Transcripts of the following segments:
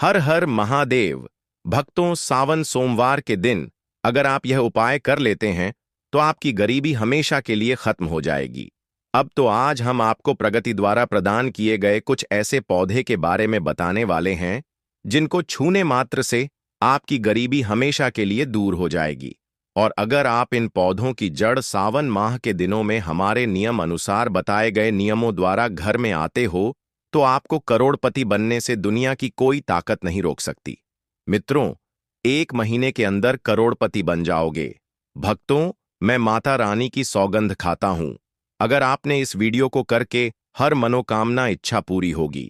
हर हर महादेव। भक्तों, सावन सोमवार के दिन अगर आप यह उपाय कर लेते हैं तो आपकी गरीबी हमेशा के लिए खत्म हो जाएगी। अब तो आज हम आपको प्रगति द्वारा प्रदान किए गए कुछ ऐसे पौधे के बारे में बताने वाले हैं जिनको छूने मात्र से आपकी गरीबी हमेशा के लिए दूर हो जाएगी। और अगर आप इन पौधों की जड़ सावन माह के दिनों में हमारे नियम अनुसार बताए गए नियमों द्वारा घर में आते हो तो आपको करोड़पति बनने से दुनिया की कोई ताकत नहीं रोक सकती। मित्रों, 1 महीने के अंदर करोड़पति बन जाओगे। भक्तों, मैं माता रानी की सौगंध खाता हूं। अगर आपने इस वीडियो को करके हर मनोकामना इच्छा पूरी होगी।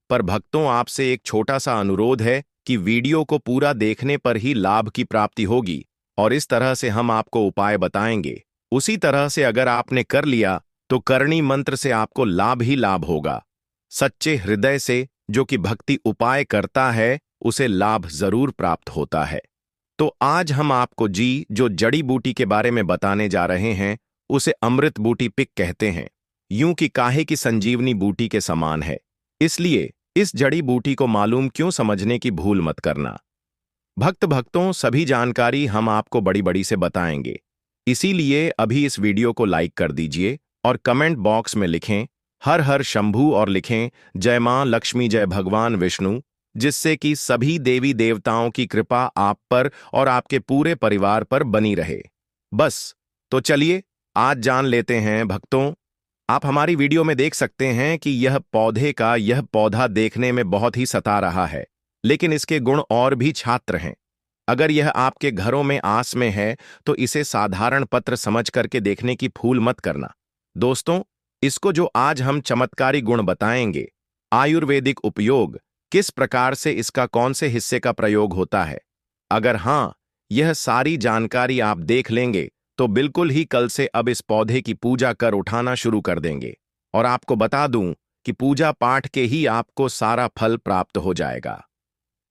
पर भक्तों, आपसे एक छोटा सा अनुरोध है कि वीडियो को पूरा देखने पर ही लाभ की प्राप्ति होगी और इस तरह से हम आपको उपाय बताएंगे। उसी तरह से अगर आपने कर लिया तो करणी मंत्र से आपको लाभ ही लाभ होगा। सच्चे हृदय से जो कि भक्ति उपाय करता है उसे लाभ जरूर प्राप्त होता है। तो आज हम आपको जो जड़ी बूटी के बारे में बताने जा रहे हैं उसे अमृत बूटी पिक कहते हैं। यूं कि काहे की संजीवनी बूटी के समान है, इसलिए इस जड़ी बूटी को मालूम क्यों समझने की भूल मत करना। भक्तों, सभी जानकारी हम आपको बड़ी बड़ी से बताएंगे, इसीलिए अभी इस वीडियो को लाइक कर दीजिए और कमेंट बॉक्स में लिखें हर हर शंभू और लिखें जय मां लक्ष्मी जय भगवान विष्णु, जिससे कि सभी देवी देवताओं की कृपा आप पर और आपके पूरे परिवार पर बनी रहे। बस तो चलिए आज जान लेते हैं। भक्तों, आप हमारी वीडियो में देख सकते हैं कि यह पौधा देखने में बहुत ही सता रहा है, लेकिन इसके गुण और भी छात्र हैं। अगर यह आपके घरों में आस में है तो इसे साधारण पत्र समझ करके देखने की भूल मत करना। दोस्तों, इसको जो आज हम चमत्कारी गुण बताएंगे, आयुर्वेदिक उपयोग, किस प्रकार से इसका कौन से हिस्से का प्रयोग होता है, अगर हाँ यह सारी जानकारी आप देख लेंगे तो बिल्कुल ही कल से अब इस पौधे की पूजा कर उठाना शुरू कर देंगे। और आपको बता दूं कि पूजा पाठ के ही आपको सारा फल प्राप्त हो जाएगा।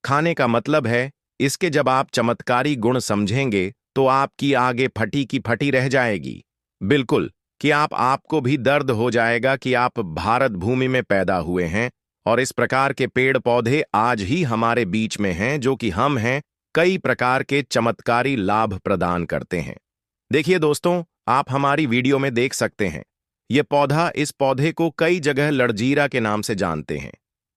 खाने का मतलब है इसके जब आप चमत्कारी गुण समझेंगे तो आपकी आगे फटी की फटी रह जाएगी। बिल्कुल कि आपको भी दर्द हो जाएगा कि आप भारत भूमि में पैदा हुए हैं और इस प्रकार के पेड़ पौधे आज ही हमारे बीच में हैं जो कि हम हैं, कई प्रकार के चमत्कारी लाभ प्रदान करते हैं। देखिए दोस्तों, आप हमारी वीडियो में देख सकते हैं इस पौधे को कई जगह लड़जीरा के नाम से जानते हैं,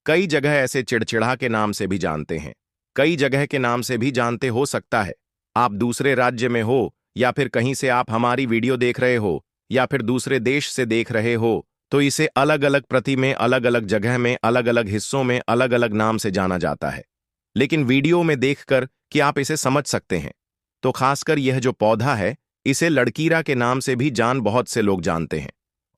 कई जगह ऐसे चिड़चिड़ा के नाम से भी जानते हैं, कई जगह के नाम से भी जानते हो सकता है। आप दूसरे राज्य में हो या फिर कहीं से आप हमारी वीडियो देख रहे हो या फिर दूसरे देश से देख रहे हो तो इसे अलग अलग प्रति में अलग अलग जगह में अलग अलग हिस्सों में अलग अलग नाम से जाना जाता है, लेकिन वीडियो में देखकर कि आप इसे समझ सकते हैं। तो खासकर यह जो पौधा है इसे लड़कीरा के नाम से भी बहुत से लोग जानते हैं।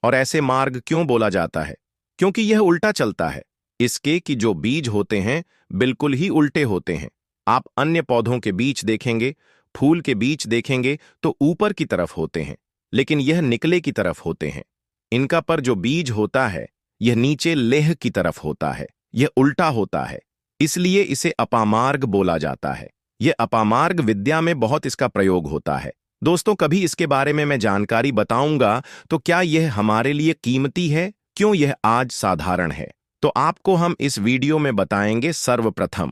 और ऐसे मार्ग क्यों बोला जाता है? क्योंकि यह उल्टा चलता है। इसके कि जो बीज होते हैं बिल्कुल ही उल्टे होते हैं। आप अन्य पौधों के बीज देखेंगे, फूल के बीज देखेंगे तो ऊपर की तरफ होते हैं, लेकिन यह निकले की तरफ होते हैं। इनका पर जो बीज होता है यह नीचे लेह की तरफ होता है, यह उल्टा होता है, इसलिए इसे अपामार्ग बोला जाता है। यह अपामार्ग विद्या में बहुत इसका प्रयोग होता है। दोस्तों, कभी इसके बारे में मैं जानकारी बताऊंगा तो क्या यह हमारे लिए कीमती है? क्यों यह आज साधारण है? तो आपको हम इस वीडियो में बताएंगे सर्वप्रथम।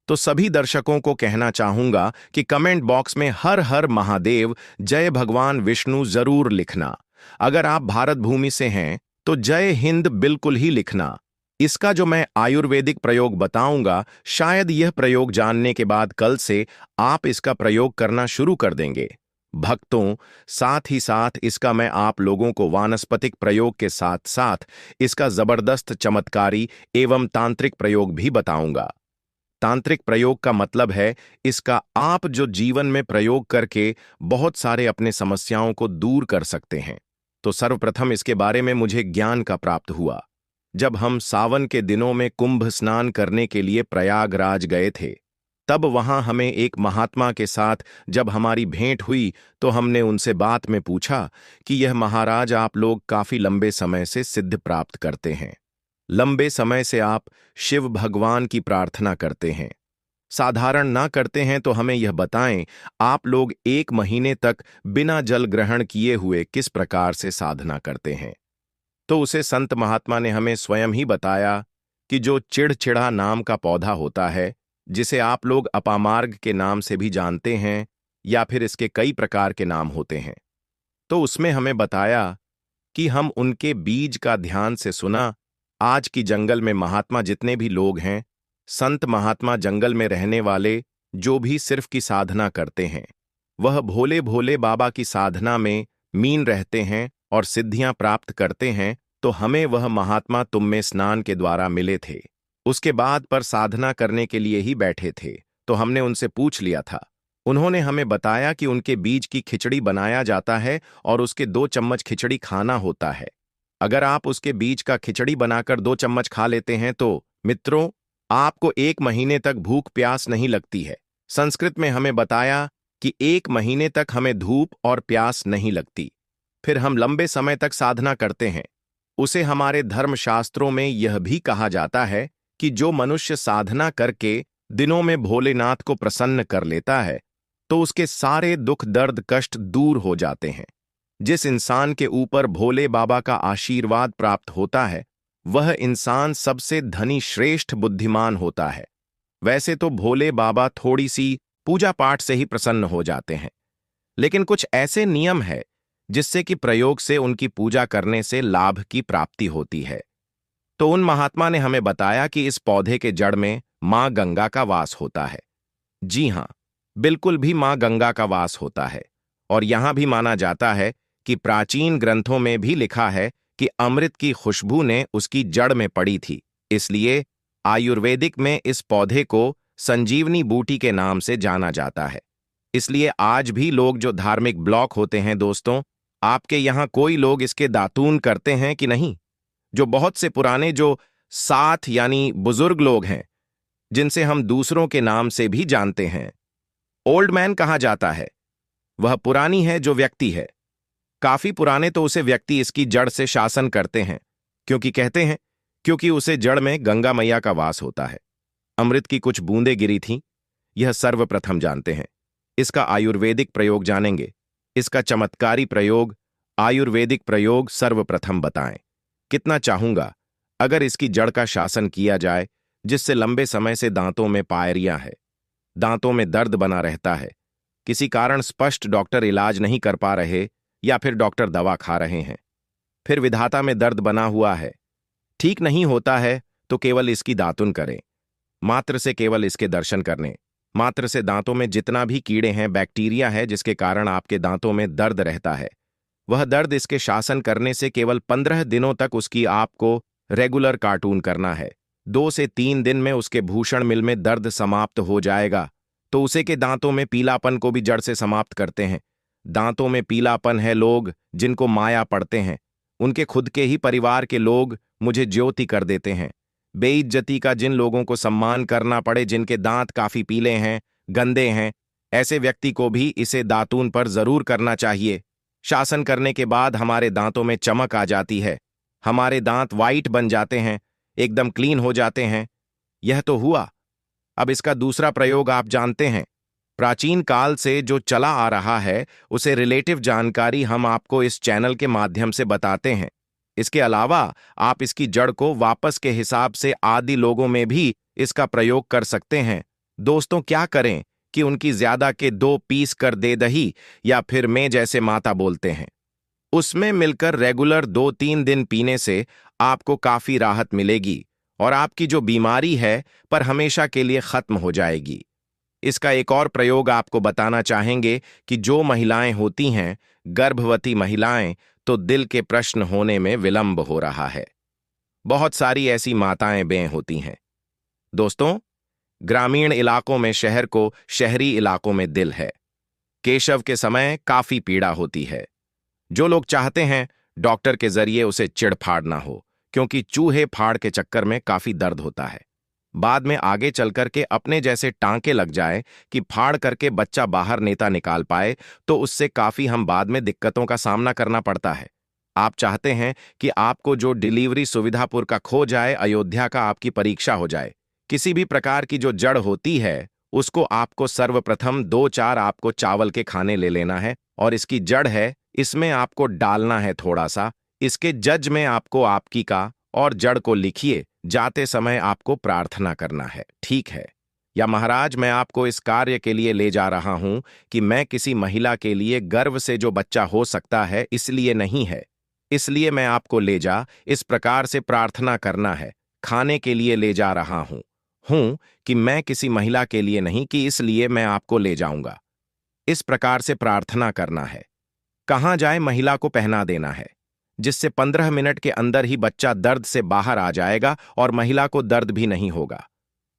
तो सभी दर्शकों को कहना चाहूंगा कि कमेंट बॉक्स में हर हर महादेव जय भगवान विष्णु जरूर लिखना। अगर आप भारत भूमि से हैं तो जय हिंद बिल्कुल ही लिखना। इसका जो मैं आयुर्वेदिक प्रयोग बताऊंगा, शायद यह प्रयोग जानने के बाद कल से आप इसका प्रयोग करना शुरू कर देंगे। भक्तों, साथ ही साथ इसका मैं आप लोगों को वानस्पतिक प्रयोग के साथ साथ इसका जबरदस्त चमत्कारी एवं तांत्रिक प्रयोग भी बताऊंगा। तांत्रिक प्रयोग का मतलब है इसका आप जो जीवन में प्रयोग करके बहुत सारे अपने समस्याओं को दूर कर सकते हैं। तो सर्वप्रथम इसके बारे में मुझे ज्ञान का प्राप्त हुआ जब हम सावन के दिनों में कुंभ स्नान करने के लिए प्रयागराज गए थे। तब वहां हमें एक महात्मा के साथ जब हमारी भेंट हुई तो हमने उनसे बात में पूछा कि यह महाराज, आप लोग काफी लंबे समय से सिद्ध प्राप्त करते हैं, लंबे समय से आप शिव भगवान की प्रार्थना करते हैं, साधारण ना करते हैं, तो हमें यह बताएं आप लोग 1 महीने तक बिना जल ग्रहण किए हुए किस प्रकार से साधना करते हैं। तो उसे संत महात्मा ने हमें स्वयं ही बताया कि जो चिड़चिड़ा नाम का पौधा होता है, जिसे आप लोग अपामार्ग के नाम से भी जानते हैं या फिर इसके कई प्रकार के नाम होते हैं, तो उसमें हमें बताया कि हम उनके बीज का ध्यान से सुना। आज की जंगल में महात्मा जितने भी लोग हैं, संत महात्मा जंगल में रहने वाले जो भी सिर्फ की साधना करते हैं, वह भोले भोले बाबा की साधना में मीन रहते हैं और सिद्धियां प्राप्त करते हैं। तो हमें वह महात्मा तुम में स्नान के द्वारा मिले थे, उसके बाद पर साधना करने के लिए ही बैठे थे। तो हमने उनसे पूछ लिया था। उन्होंने हमें बताया कि उनके बीज की खिचड़ी बनाया जाता है और उसके 2 चम्मच खिचड़ी खाना होता है। अगर आप उसके बीज का खिचड़ी बनाकर 2 चम्मच खा लेते हैं तो मित्रों, आपको 1 महीने तक भूख प्यास नहीं लगती है। संस्कृत में हमें बताया कि 1 महीने तक हमें धूप और प्यास नहीं लगती। फिर हम लंबे समय तक साधना करते हैं। उसे हमारे धर्मशास्त्रों में यह भी कहा जाता है कि जो मनुष्य साधना करके दिनों में भोलेनाथ को प्रसन्न कर लेता है, तो उसके सारे दुख दर्द कष्ट दूर हो जाते हैं। जिस इंसान के ऊपर भोले बाबा का आशीर्वाद प्राप्त होता है, वह इंसान सबसे धनी श्रेष्ठ बुद्धिमान होता है। वैसे तो भोले बाबा थोड़ी सी पूजा पाठ से ही प्रसन्न हो जाते हैं, लेकिन कुछ ऐसे नियम है जिससे कि प्रयोग से उनकी पूजा करने से लाभ की प्राप्ति होती है। तो उन महात्मा ने हमें बताया कि इस पौधे के जड़ में मां गंगा का वास होता है। जी हां, बिल्कुल भी मां गंगा का वास होता है। और यहां भी माना जाता है कि प्राचीन ग्रंथों में भी लिखा है कि अमृत की खुशबू ने उसकी जड़ में पड़ी थी। इसलिए आयुर्वेदिक में इस पौधे को संजीवनी बूटी के नाम से जाना जाता है। इसलिए आज भी लोग जो धार्मिक ब्लॉक होते हैं दोस्तों, आपके यहां कोई लोग इसके दातून करते हैं कि नहीं? जो बहुत से पुराने जो साथ यानी बुजुर्ग लोग हैं, जिनसे हम दूसरों के नाम से भी जानते हैं, ओल्ड मैन कहा जाता है, वह पुरानी है जो व्यक्ति है। काफी पुराने तो उसे व्यक्ति इसकी जड़ से शासन करते हैं, क्योंकि कहते हैं क्योंकि उसे जड़ में गंगा मैया का वास होता है। अमृत की कुछ बूंदें गिरी थीं, यह सर्वप्रथम जानते हैं। इसका आयुर्वेदिक प्रयोग जानेंगे। इसका चमत्कारी प्रयोग, आयुर्वेदिक प्रयोग सर्वप्रथम बताएं। कितना चाहूंगा अगर इसकी जड़ का शासन किया जाए, जिससे लंबे समय से दांतों में पायरियां है, दांतों में दर्द बना रहता है, किसी कारण स्पष्ट डॉक्टर इलाज नहीं कर पा रहे या फिर डॉक्टर दवा खा रहे हैं, फिर विधाता में दर्द बना हुआ है, ठीक नहीं होता है, तो केवल इसकी दातुन करें। मात्र से केवल इसके दर्शन करने मात्र से दांतों में जितना भी कीड़े हैं, बैक्टीरिया है, जिसके कारण आपके दांतों में दर्द रहता है, वह दर्द इसके शासन करने से केवल 15 दिनों तक उसकी आपको रेगुलर कार्टून करना है। 2 से 3 दिन में उसके भूषण मिल में दर्द समाप्त हो जाएगा। तो उसे के दांतों में पीलापन को भी जड़ से समाप्त करते हैं। दांतों में पीलापन है, लोग जिनको माया पड़ते हैं, उनके खुद के ही परिवार के लोग मुझे ज्योति कर देते हैं। बेइज्जती का जिन लोगों को सम्मान करना पड़े, जिनके दांत काफी पीले हैं, गंदे हैं, ऐसे व्यक्ति को भी इसे दातून पर जरूर करना चाहिए। शासन करने के बाद हमारे दांतों में चमक आ जाती है, हमारे दांत वाइट बन जाते हैं, एकदम क्लीन हो जाते हैं। यह तो हुआ। अब इसका दूसरा प्रयोग आप जानते हैं। प्राचीन काल से जो चला आ रहा है, उसे रिलेटिव जानकारी हम आपको इस चैनल के माध्यम से बताते हैं। इसके अलावा आप इसकी जड़ को वापस के हिसाब से आदि लोगों में भी इसका प्रयोग कर सकते हैं। दोस्तों, क्या करें कि उनकी ज्यादा के 2 पीस कर दे दही, या फिर मैं जैसे माता बोलते हैं, उसमें मिलकर रेगुलर 2-3 दिन पीने से आपको काफी राहत मिलेगी और आपकी जो बीमारी है पर हमेशा के लिए खत्म हो जाएगी। इसका एक और प्रयोग आपको बताना चाहेंगे कि जो महिलाएं होती हैं, गर्भवती महिलाएं, तो दिल के प्रश्न होने में विलंब हो रहा है। बहुत सारी ऐसी माताएं बें होती हैं। दोस्तों, ग्रामीण इलाकों में शहर को, शहरी इलाकों में दिल है। केशव के समय काफी पीड़ा होती है। जो लोग चाहते हैं डॉक्टर के जरिए उसे चिड़फाड़ ना हो, क्योंकि चूहे फाड़ के चक्कर में काफी दर्द होता है। बाद में आगे चल करके अपने जैसे टांके लग जाए कि फाड़ करके बच्चा बाहर नेता निकाल पाए, तो उससे काफी हम बाद में दिक्कतों का सामना करना पड़ता है। आप चाहते हैं कि आपको जो डिलीवरी सुविधापुर का खो जाए, अयोध्या का आपकी परीक्षा हो जाए। किसी भी प्रकार की जो जड़ होती है, उसको आपको सर्वप्रथम 2-4 आपको चावल के खाने ले लेना है, और इसकी जड़ है, इसमें आपको डालना है थोड़ा सा। इसके जज में आपको आपकी का और जड़ को लिखिए, जाते समय आपको प्रार्थना करना है, ठीक है? या महाराज, मैं आपको इस कार्य के लिए ले जा रहा हूं कि मैं किसी महिला के लिए गर्व से जो बच्चा हो सकता है इसलिए नहीं है, इसलिए मैं आपको ले जा, इस प्रकार से प्रार्थना करना है। खाने के लिए ले जा रहा हूं कि मैं किसी महिला के लिए नहीं, कि इसलिए मैं आपको ले जाऊंगा। इस प्रकार से प्रार्थना करना है। कहाँ जाए महिला को पहना देना है, जिससे 15 मिनट के अंदर ही बच्चा दर्द से बाहर आ जाएगा और महिला को दर्द भी नहीं होगा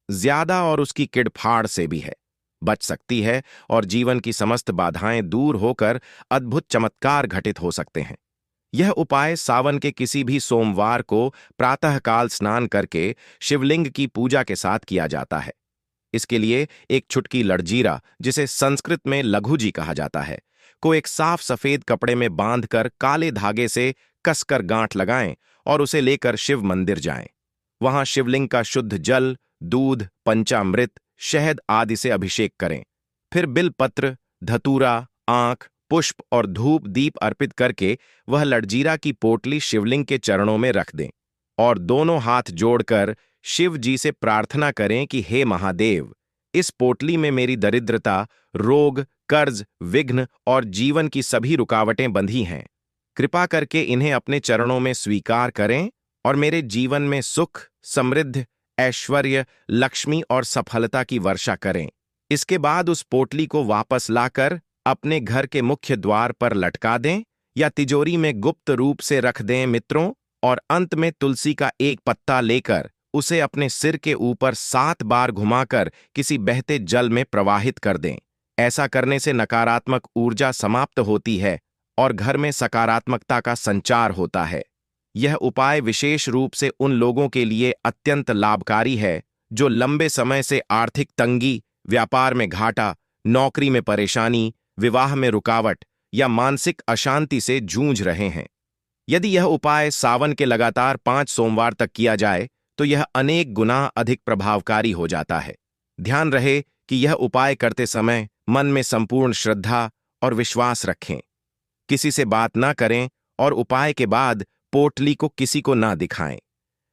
ज्यादा, और उसकी किड़फाड़ से भी है बच सकती है, और जीवन की समस्त बाधाएं दूर होकर अद्भुत चमत्कार घटित हो सकते हैं। यह उपाय सावन के किसी भी सोमवार को प्रातःकाल स्नान करके शिवलिंग की पूजा के साथ किया जाता है। इसके लिए एक छुटकी लड़जीरा, जिसे संस्कृत में लघु जी कहा जाता है, को एक साफ सफेद कपड़े में बांधकर काले धागे से कसकर गांठ लगाएं और उसे लेकर शिव मंदिर जाएं। वहां शिवलिंग का शुद्ध जल, दूध, पंचामृत, शहद आदि से अभिषेक करें। फिर बिलपत्र, धतूरा, आंख, पुष्प और धूप दीप अर्पित करके वह लड़जीरा की पोटली शिवलिंग के चरणों में रख दें और दोनों हाथ जोड़कर शिव जी से प्रार्थना करें कि हे महादेव, इस पोटली में मेरी दरिद्रता, रोग, कर्ज, विघ्न और जीवन की सभी रुकावटें बंधी हैं। कृपा करके इन्हें अपने चरणों में स्वीकार करें और मेरे जीवन में सुख, समृद्धि, ऐश्वर्य, लक्ष्मी और सफलता की वर्षा करें। इसके बाद उस पोटली को वापस लाकर अपने घर के मुख्य द्वार पर लटका दें या तिजोरी में गुप्त रूप से रख दें मित्रों, और अंत में तुलसी का एक पत्ता लेकर उसे अपने सिर के ऊपर 7 बार घुमाकर किसी बहते जल में प्रवाहित कर दें। ऐसा करने से नकारात्मक ऊर्जा समाप्त होती है और घर में सकारात्मकता का संचार होता है। यह उपाय विशेष रूप से उन लोगों के लिए अत्यंत लाभकारी है जो लंबे समय से आर्थिक तंगी, व्यापार में घाटा, नौकरी में परेशानी, विवाह में रुकावट या मानसिक अशांति से जूझ रहे हैं। यदि यह उपाय सावन के लगातार 5 सोमवार तक किया जाए तो यह अनेक गुना अधिक प्रभावकारी हो जाता है। ध्यान रहे कि यह उपाय करते समय मन में संपूर्ण श्रद्धा और विश्वास रखें। किसी से बात ना करें और उपाय के बाद पोटली को किसी को ना दिखाएं।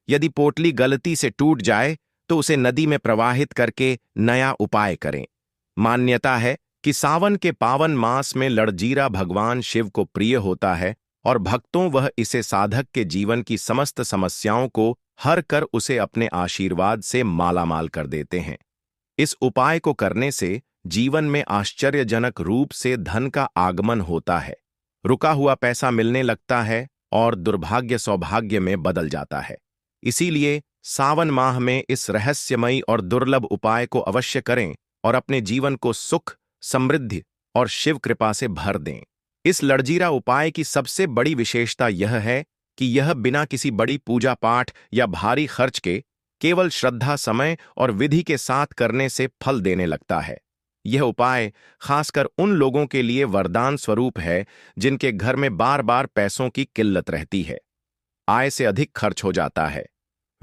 यदि पोटली गलती से टूट जाए तो उसे नदी में प्रवाहित करके नया उपाय करें। मान्यता है कि सावन के पावन मास में लड़जीरा भगवान शिव को प्रिय होता है और भक्तों वह इसे साधक के जीवन की समस्त समस्याओं को हर कर उसे अपने आशीर्वाद से मालामाल कर देते हैं। इस उपाय को करने से जीवन में आश्चर्यजनक रूप से धन का आगमन होता है, रुका हुआ पैसा मिलने लगता है और दुर्भाग्य सौभाग्य में बदल जाता है। इसीलिए सावन माह में इस रहस्यमयी और दुर्लभ उपाय को अवश्य करें और अपने जीवन को सुख, समृद्धि और शिव कृपा से भर दें। इस लड़जीरा उपाय की सबसे बड़ी विशेषता यह है कि यह बिना किसी बड़ी पूजा पाठ या भारी खर्च के केवल श्रद्धा, समय और विधि के साथ करने से फल देने लगता है। यह उपाय खासकर उन लोगों के लिए वरदान स्वरूप है जिनके घर में बार बार पैसों की किल्लत रहती है, आय से अधिक खर्च हो जाता है,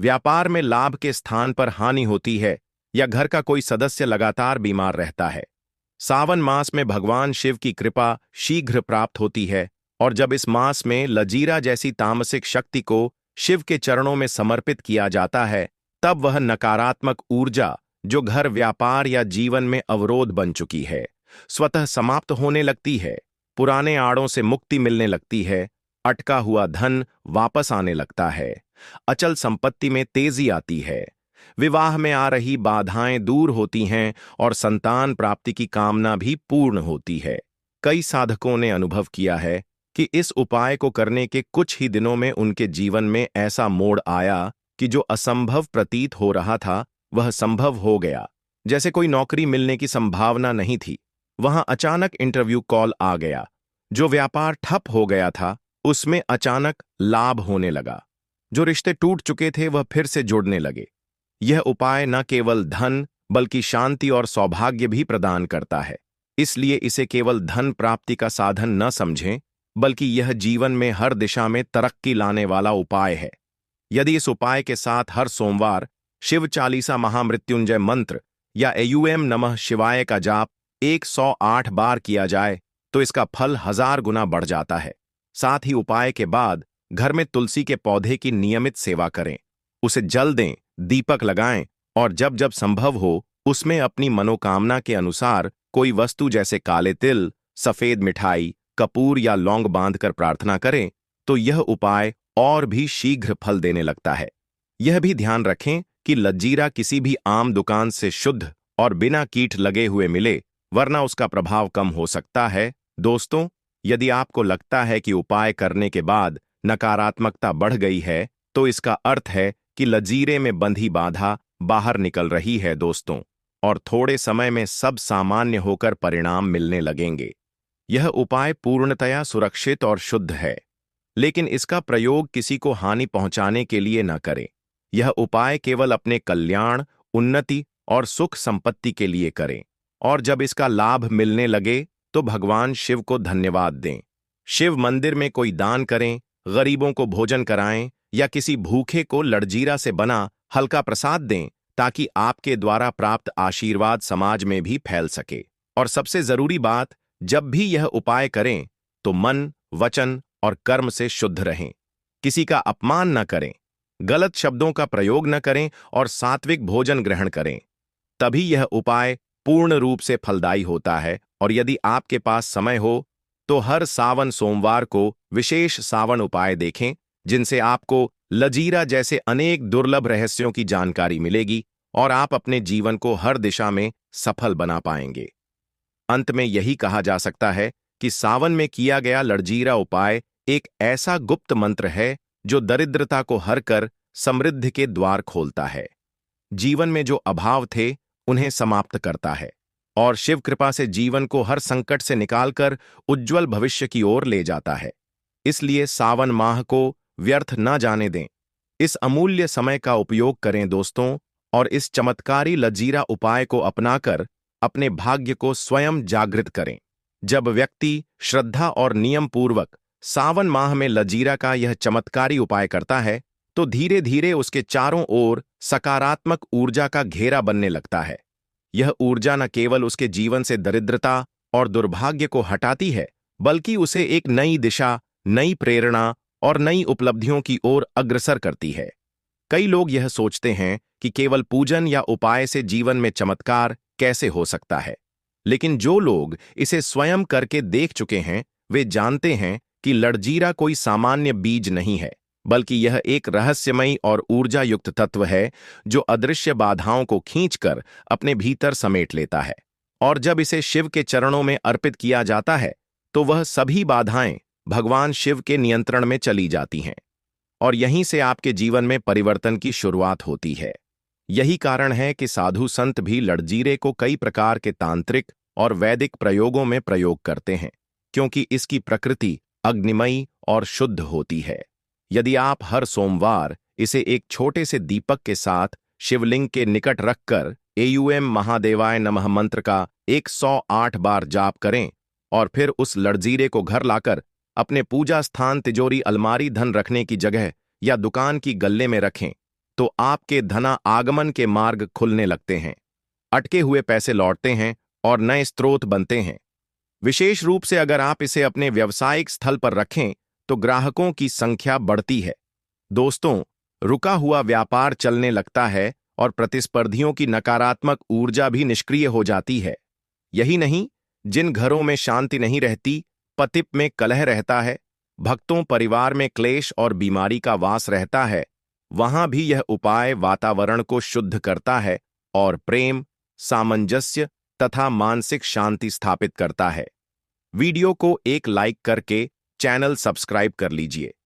व्यापार में लाभ के स्थान पर हानि होती है या घर का कोई सदस्य लगातार बीमार रहता है। सावन मास में भगवान शिव की कृपा शीघ्र प्राप्त होती है और जब इस मास में लजीरा जैसी तामसिक शक्ति को शिव के चरणों में समर्पित किया जाता है, तब वह नकारात्मक ऊर्जा जो घर, व्यापार या जीवन में अवरोध बन चुकी है, स्वतः समाप्त होने लगती है। पुराने आड़ों से मुक्ति मिलने लगती है, अटका हुआ धन वापस आने लगता है, अचल संपत्ति में तेजी आती है, विवाह में आ रही बाधाएं दूर होती हैं और संतान प्राप्ति की कामना भी पूर्ण होती है। कई साधकों ने अनुभव किया है कि इस उपाय को करने के कुछ ही दिनों में उनके जीवन में ऐसा मोड़ आया कि जो असंभव प्रतीत हो रहा था वह संभव हो गया। जैसे कोई नौकरी मिलने की संभावना नहीं थी, वहां अचानक इंटरव्यू कॉल आ गया। जो व्यापार ठप हो गया था उसमें अचानक लाभ होने लगा। जो रिश्ते टूट चुके थे वह फिर से जुड़ने लगे। यह उपाय न केवल धन बल्कि शांति और सौभाग्य भी प्रदान करता है। इसलिए इसे केवल धन प्राप्ति का साधन न समझें, बल्कि यह जीवन में हर दिशा में तरक्की लाने वाला उपाय है। यदि इस उपाय के साथ हर सोमवार शिव चालीसा महामृत्युंजय मंत्र या एयूएम नमः शिवाय का जाप 108 बार किया जाए तो इसका फल 1000 गुना बढ़ जाता है। साथ ही उपाय के बाद घर में तुलसी के पौधे की नियमित सेवा करें उसे जल दें, दीपक लगाएं और जब जब संभव हो उसमें अपनी मनोकामना के अनुसार कोई वस्तु जैसे काले तिल, सफेद मिठाई, कपूर या लौंग बांधकर प्रार्थना करें तो यह उपाय और भी शीघ्र फल देने लगता है। यह भी ध्यान रखें कि लज्जीरा किसी भी आम दुकान से शुद्ध और बिना कीट लगे हुए मिले, वरना उसका प्रभाव कम हो सकता है। दोस्तों, यदि आपको लगता है कि उपाय करने के बाद नकारात्मकता बढ़ गई है, तो इसका अर्थ है कि लजीरे में बंधी बाधा बाहर निकल रही है दोस्तों, और थोड़े समय में सब सामान्य होकर परिणाम मिलने लगेंगे। यह उपाय पूर्णतया सुरक्षित और शुद्ध है, लेकिन इसका प्रयोग किसी को हानि पहुंचाने के लिए न करें। यह उपाय केवल अपने कल्याण, उन्नति और सुख संपत्ति के लिए करें, और जब इसका लाभ मिलने लगे तो भगवान शिव को धन्यवाद दें। शिव मंदिर में कोई दान करें, गरीबों को भोजन कराएं या किसी भूखे को लड़जीरा से बना हल्का प्रसाद दें, ताकि आपके द्वारा प्राप्त आशीर्वाद समाज में भी फैल सके। और सबसे जरूरी बात, जब भी यह उपाय करें तो मन, वचन और कर्म से शुद्ध रहें। किसी का अपमान न करें, गलत शब्दों का प्रयोग न करें और सात्विक भोजन ग्रहण करें। तभी यह उपाय पूर्ण रूप से फलदायी होता है। और यदि आपके पास समय हो तो हर सावन सोमवार को विशेष सावन उपाय देखें, जिनसे आपको लजीरा जैसे अनेक दुर्लभ रहस्यों की जानकारी मिलेगी और आप अपने जीवन को हर दिशा में सफल बना पाएंगे। अंत में यही कहा जा सकता है कि सावन में किया गया लड़जीरा उपाय एक ऐसा गुप्त मंत्र है जो दरिद्रता को हर कर समृद्धि के द्वार खोलता है, जीवन में जो अभाव थे उन्हें समाप्त करता है और शिव कृपा से जीवन को हर संकट से निकालकर उज्जवल भविष्य की ओर ले जाता है। इसलिए सावन माह को व्यर्थ न जाने दें। इस अमूल्य समय का उपयोग करें दोस्तों, और इस चमत्कारी लजीरा उपाय को अपनाकर अपने भाग्य को स्वयं जागृत करें। जब व्यक्ति श्रद्धा और नियम पूर्वक सावन माह में लजीरा का यह चमत्कारी उपाय करता है, तो धीरे धीरे उसके चारों ओर सकारात्मक ऊर्जा का घेरा बनने लगता है। यह ऊर्जा न केवल उसके जीवन से दरिद्रता और दुर्भाग्य को हटाती है, बल्कि उसे एक नई दिशा, नई प्रेरणा और नई उपलब्धियों की ओर अग्रसर करती है। कई लोग यह सोचते हैं कि केवल पूजन या उपाय से जीवन में चमत्कार कैसे हो सकता है, लेकिन जो लोग इसे स्वयं करके देख चुके हैं, वे जानते हैं कि लड़जीरा कोई सामान्य बीज नहीं है, बल्कि यह एक रहस्यमयी और ऊर्जा युक्त तत्व है जो अदृश्य बाधाओं को खींचकर अपने भीतर समेट लेता है। और जब इसे शिव के चरणों में अर्पित किया जाता है, तो वह सभी बाधाएं भगवान शिव के नियंत्रण में चली जाती हैं, और यहीं से आपके जीवन में परिवर्तन की शुरुआत होती है। यही कारण है कि साधु संत भी लड़जीरे को कई प्रकार के तांत्रिक और वैदिक प्रयोगों में प्रयोग करते हैं, क्योंकि इसकी प्रकृति अग्निमयी और शुद्ध होती है। यदि आप हर सोमवार इसे एक छोटे से दीपक के साथ शिवलिंग के निकट रखकर एयूएम महादेवाय नमः मंत्र का 108 बार जाप करें और फिर उस लड़जीरे को घर लाकर अपने पूजा स्थान, तिजोरी, अलमारी, धन रखने की जगह या दुकान की गल्ले में रखें, तो आपके धना आगमन के मार्ग खुलने लगते हैं, अटके हुए पैसे लौटते हैं और नए स्रोत बनते हैं। विशेष रूप से अगर आप इसे अपने व्यावसायिक स्थल पर रखें तो ग्राहकों की संख्या बढ़ती है। दोस्तों, रुका हुआ व्यापार चलने लगता है और प्रतिस्पर्धियों की नकारात्मक ऊर्जा भी निष्क्रिय हो जाती है। यही नहीं, जिन घरों में शांति नहीं रहती, पतित में कलह रहता है, भक्तों परिवार में क्लेश और बीमारी का वास रहता है, वहां भी यह उपाय वातावरण को शुद्ध करता है और प्रेम, सामंजस्य तथा मानसिक शांति स्थापित करता है। वीडियो को एक लाइक करके चैनल सब्सक्राइब कर लीजिए।